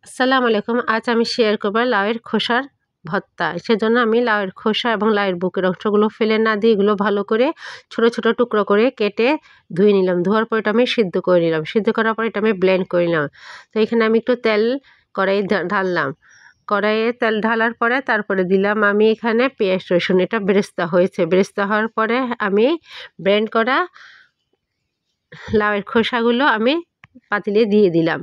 আসসালামু আলাইকুম। আজ আমি শেয়ার করব লাউয়ের খোসার ভর্তা। সেজন্য আমি লাউয়ের খোসা এবং লাউয়ের বুকের অংশগুলো ফেলে না দিয়ে এগুলো ভালো করে ছোট ছোট টুকরো করে কেটে ধুয়ে নিলাম। ধোয়ার পর এটা আমি সিদ্ধ করে নিলাম। সিদ্ধ করার পর এটা আমি ব্লেন্ড করে নিলাম। তো এখানে আমি একটু তেল কড়াইয়ে ঢাললাম। কড়াইয়ে তেল ঢালার পরে তারপরে দিলাম আমি এখানে পেঁয়াজ রসুন। এটা বেরেস্তা হয়েছে। বেরেস্তা হওয়ার পরে আমি ব্লেন্ড করা লাউয়ের খোসাগুলো আমি পাতিলে দিয়ে দিলাম।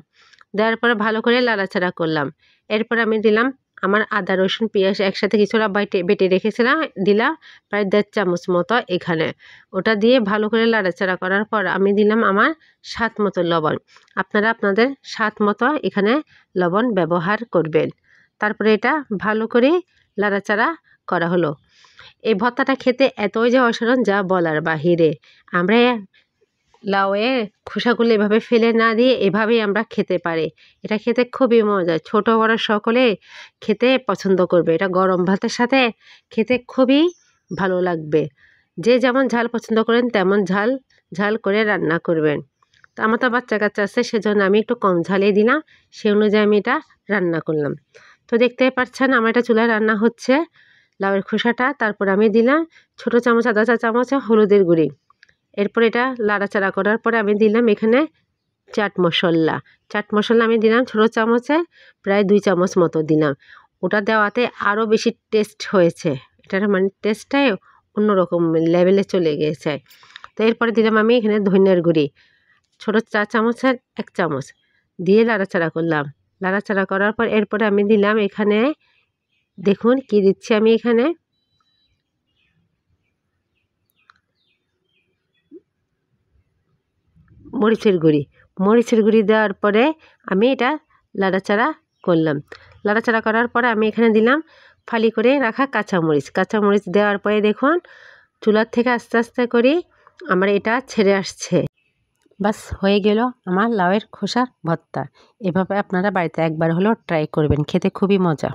দেওয়ার পরে ভালো করে নাড়াচাড়া করলাম। এরপর আমি দিলাম আমার আদা রসুন পেঁয়াজ একসাথে কিছুটা বেটে রেখেছিলাম, দিলাম প্রায় 1.5 চামচ মতো এখানে। ওটা দিয়ে ভালো করে নাড়াচাড়া করার পর আমি দিলাম আমার স্বাদ মতো লবণ। আপনারা আপনাদের স্বাদ মতো এখানে লবণ ব্যবহার করবেন। তারপরে এটা ভালো করে নাড়াচাড়া করা হলো। এই ভর্তাটা খেতে এতই যে অসাধারণ যা বলার বাহিরে। আমরা লাউয়ের খোসাগুলো এভাবে ফেলে না দিয়ে এভাবেই আমরা খেতে পারি। এটা খেতে খুবই মজা, ছোট বড় সকলে খেতে পছন্দ করবে। এটা গরম ভাতের সাথে খেতে খুবই ভালো লাগবে। যে যেমন ঝাল পছন্দ করেন তেমন ঝাল ঝাল করে রান্না করবেন। তো আমার তো বাচ্চা কাচ্চা আছে, সেজন্য আমি একটু কম ঝালেই দিলাম। সেই অনুযায়ী আমি এটা রান্না করলাম। তো দেখতেই পাচ্ছেন আমার এটা চুলায় রান্না হচ্ছে লাউয়ের খোসাটা। তারপর আমি দিলাম ছোট চামচ আধা চা চামচ হলুদের গুঁড়ি। এরপর এটা নাড়াচাড়া করার পরে আমি দিলাম এখানে চাট মশলা আমি দিলাম ছোট চামচে প্রায় 2 চামচ মতো দিলাম। ওটা দেওয়াতে আরও বেশি টেস্ট হয়েছে। এটার মানে টেস্টটাই অন্যরকম লেভেলে চলে গিয়েছে। তো এরপরে দিলাম আমি এখানে ধনিয়ার গুঁড়ি ছোট 4 চামচের 1 চামচ দিয়ে নাড়াচাড়া করলাম। নাড়াচাড়া করার পর এরপরে আমি দিলাম এখানে, দেখুন কি দিচ্ছি আমি এখানে, মরিচের গুঁড়ি দেওয়ার পরে আমি এটা নাড়াচাড়া করলাম। নাড়াচাড়া করার পরে আমি এখানে দিলাম ফালি করে রাখা কাঁচামরিচ দেওয়ার পরে দেখুন চুলার থেকে আস্তে আস্তে করে আমার এটা ছেড়ে আসছে। বাস হয়ে গেল আমার লাউয়ের খোসার ভর্তা। এভাবে আপনারা বাড়িতে একবার হলেও ট্রাই করবেন, খেতে খুবই মজা।